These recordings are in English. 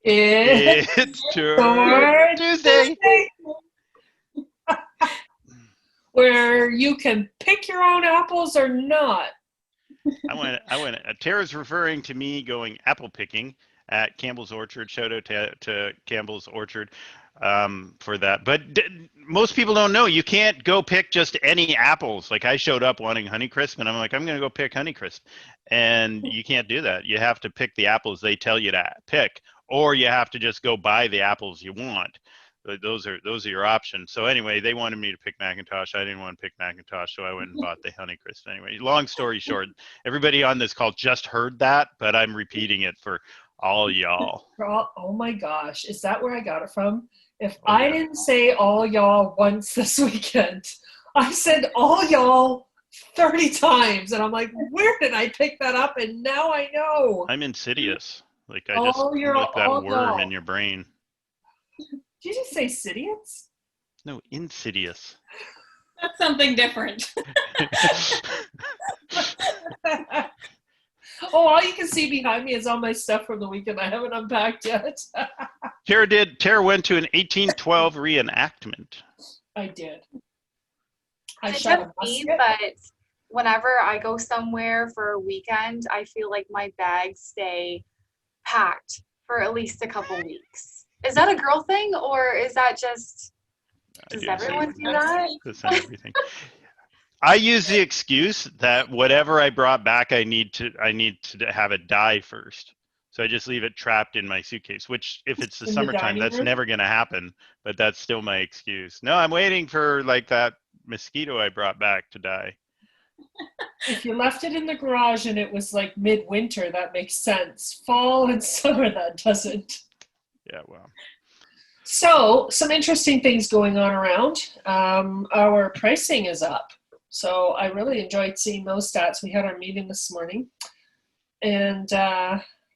It's Tuesday. Where you can pick your own apples or not. Tara's referring to me going apple picking at Campbell's Orchard. Shout out to Campbell's Orchard for that. But most people don't know you can't go pick just any apples. Like I showed up wanting Honeycrisp, and I'm like, I'm going to go pick Honeycrisp, and you can't do that. You have to pick the apples they tell you to pick, or you have to just go buy the apples you want. Those are your options. So anyway, they wanted me to pick Macintosh. I didn't want to pick Macintosh, so I went and bought the Honeycrisp. Anyway, long story short, everybody on this call just heard that, but I'm repeating it for all y'all. Oh my gosh, is that where I got it from? If I didn't say all y'all once this weekend, I said all y'all 30 times, and I'm like, where did I pick that up? And now I know. I'm insidious. Like I just put that worm in your brain. Did you just say Sidious? No, insidious. That's something different. Oh, all you can see behind me is all my stuff from the weekend I haven't unpacked yet. Tara went to an 1812 reenactment. I did. It's just me, but whenever I go somewhere for a weekend, I feel like my bags stay packed for at least a couple weeks. Is that a girl thing, or is that just, does everyone do that? That's not everything. I use the excuse that whatever I brought back, I need to have it die first. So I just leave it trapped in my suitcase, which if it's the summertime, that's never going to happen, but that's still my excuse. No, I'm waiting for like that mosquito I brought back to die. If you left it in the garage and it was like midwinter, that makes sense. Fall and summer, that doesn't. Yeah, well. So some interesting things going on around. Our pricing is up. So I really enjoyed seeing those stats. We had our meeting this morning. And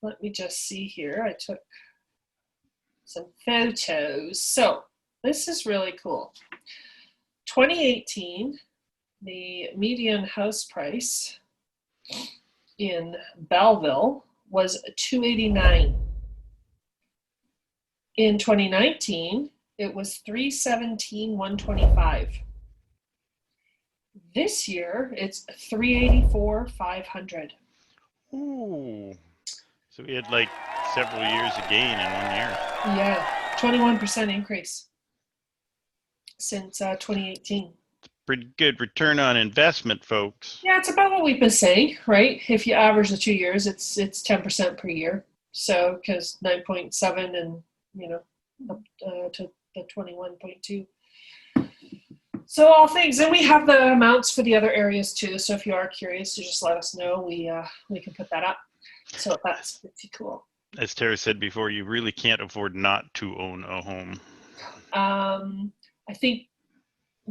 let me just see here. I took some photos. So this is really cool. 2018, the median house price in Belleville was $289. In 2019, it was $317,125. This year, it's $384,500. Ooh, so we had like several years of gain in 1 year. Yeah, 21% increase since 2018. Pretty good return on investment, folks. Yeah, it's about what we've been saying, right? If you average the 2 years, it's 10% per year. So, because 9.7 and up to the 21.2. So all things, and we have the amounts for the other areas too. So if you are curious, you just let us know. We can put that up. So that's pretty cool. As Tara said before, you really can't afford not to own a home. I think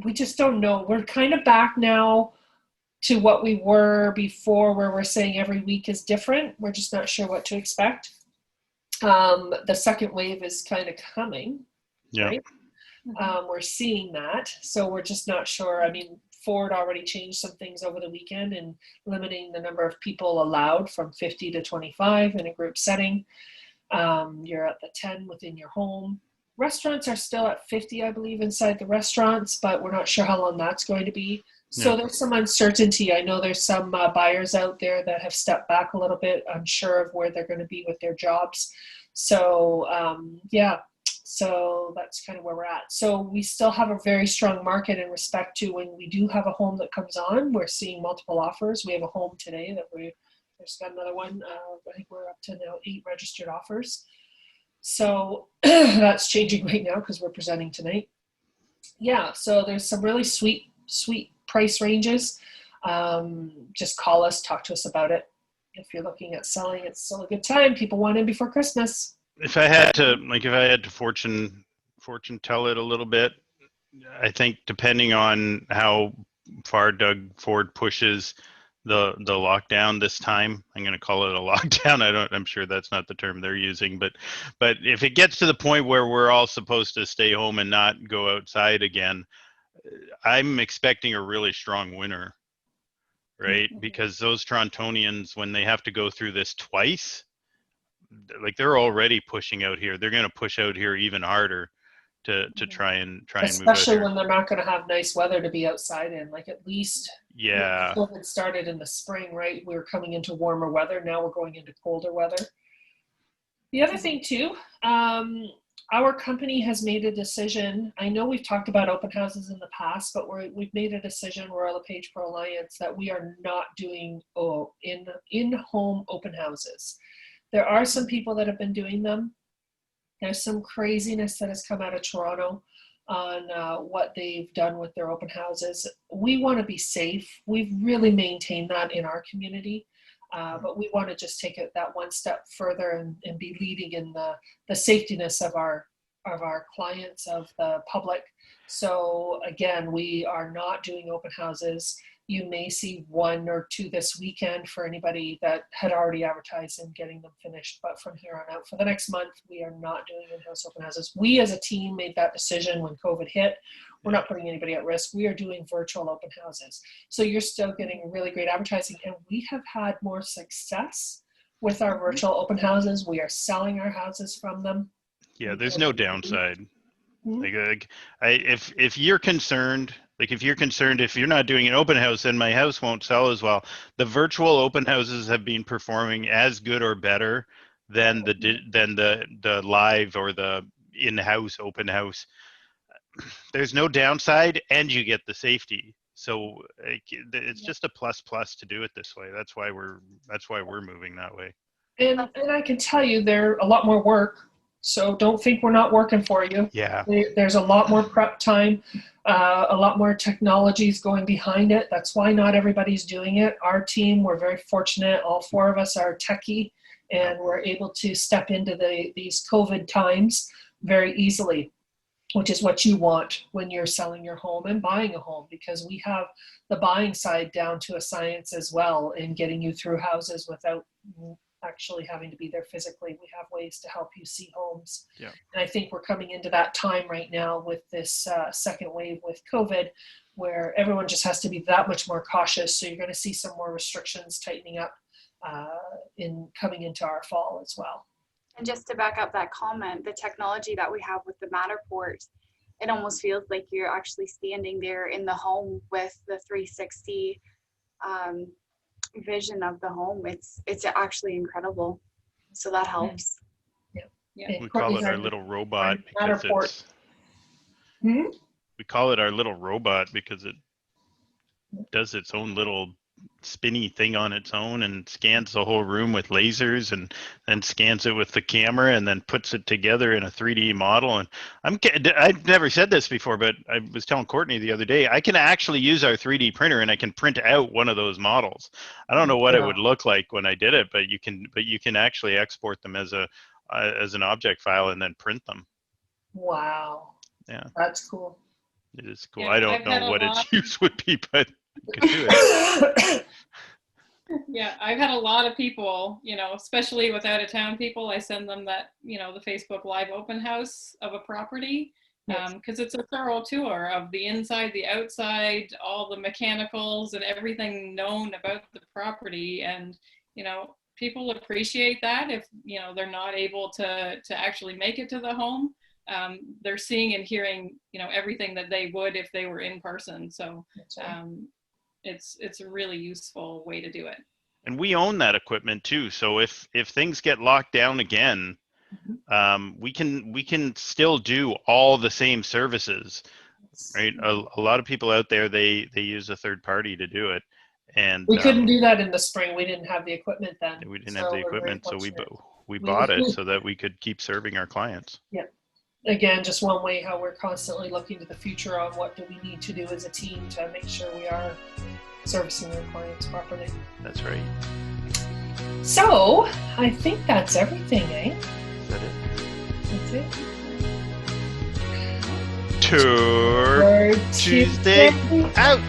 we just don't know. We're kind of back now to what we were before, where we're saying every week is different. We're just not sure what to expect. The second wave is kind of coming. Yeah. Right? We're seeing that. So we're just not sure. I mean, Ford already changed some things over the weekend and limiting the number of people allowed from 50 to 25 in a group setting. You're at the 10 within your home. Restaurants are still at 50, I believe, inside the restaurants, but we're not sure how long that's going to be. So there's some uncertainty. I know there's some buyers out there that have stepped back a little bit, unsure of where they're going to be with their jobs. So, so that's kind of where we're at. So we still have a very strong market in respect to when we do have a home that comes on, we're seeing multiple offers. We have a home today that there's got another one. I think we're up to now 8 registered offers. So that's changing right now because we're presenting tonight. Yeah, so there's some really sweet price ranges. Just call us, talk to us about it. If you're looking at selling, it's still a good time. People want in before Christmas. If I had to fortune tell it a little bit, I think depending on how far Doug Ford pushes the lockdown this time, I'm going to call it a lockdown. I'm sure that's not the term they're using, but if it gets to the point where we're all supposed to stay home and not go outside again, I'm expecting a really strong winter, right? Because those Torontonians, when they have to go through this twice, like they're already pushing out here. They're going to push out here even harder to try and move out Especially here. when they're not going to have nice weather to be outside in. Like at least Yeah. when COVID started in the spring, right? We were coming into warmer weather. Now we're going into colder weather. The other thing too, our company has made a decision. I know we've talked about open houses in the past, but we've made a decision, Royal LePage Pro Alliance, that we are not doing in-home open houses. There are some people that have been doing them. There's some craziness that has come out of Toronto on what they've done with their open houses. We want to be safe. We've really maintained that in our community. But we want to just take it that one step further and be leading in the safetiness of our clients, of the public. So again, we are not doing open houses. You may see 1 or 2 this weekend for anybody that had already advertised and getting them finished. But from here on out, for the next month, we are not doing in-house open houses. We as a team made that decision when COVID hit. We're not putting anybody at risk. We are doing virtual open houses. So you're still getting really great advertising. And we have had more success with our virtual open houses. We are selling our houses from them. Yeah, there's no downside. Like if you're concerned, if you're not doing an open house, then my house won't sell as well. The virtual open houses have been performing as good or better than the live or the in-house open house. There's no downside, and you get the safety. So it's just a plus to do it this way. That's why we're moving that way. And I can tell you, they're a lot more work. So don't think we're not working for you. Yeah. There's a lot more prep time, a lot more technologies going behind it. That's why not everybody's doing it. Our team, we're very fortunate. All 4 of us are techie, and we're able to step into these COVID times very easily, which is what you want when you're selling your home and buying a home, because we have the buying side down to a science as well in getting you through houses without actually having to be there physically. We have ways to help you see homes. Yeah. And I think we're coming into that time right now with this second wave with COVID, where everyone just has to be that much more cautious. So you're going to see some more restrictions tightening up coming into our fall as well. And just to back up that comment, the technology that we have with the Matterport, it almost feels like you're actually standing there in the home with the 360 vision of the home. It's actually incredible. So that helps. Yeah. We call it our little robot because we call it our little robot because it does its own little spinny thing on its own and scans the whole room with lasers and then scans it with the camera and then puts it together in a 3D model. And I've never said this before, but I was telling Courtney the other day, I can actually use our 3D printer and I can print out one of those models. I don't know what it would look like when I did it, but you can actually export them as an object file and then print them. Wow. Yeah. That's cool. It is cool. Yeah, I don't know what its use would be, but you could do it. Yeah, I've had a lot of people, especially with out of town people, I send them that, the Facebook Live open house of a property, because it's a thorough tour of the inside, the outside, all the mechanicals and everything known about the property. And, people appreciate that if, they're not able to actually make it to the home. They're seeing and hearing, everything that they would if they were in person. So it's a really useful way to do it. And we own that equipment too. So if things get locked down again, we can still do all the same services, right? A lot of people out there, they use a third party to do it. And we couldn't do that in the spring. We didn't have the equipment then. We didn't have the equipment, so we bought it so that we could keep serving our clients. Yeah. Again, just one way how we're constantly looking to the future on what do we need to do as a team to make sure we are servicing our clients properly. That's right. So I think that's everything, eh? Is that it? That's it. Tour Tuesday out.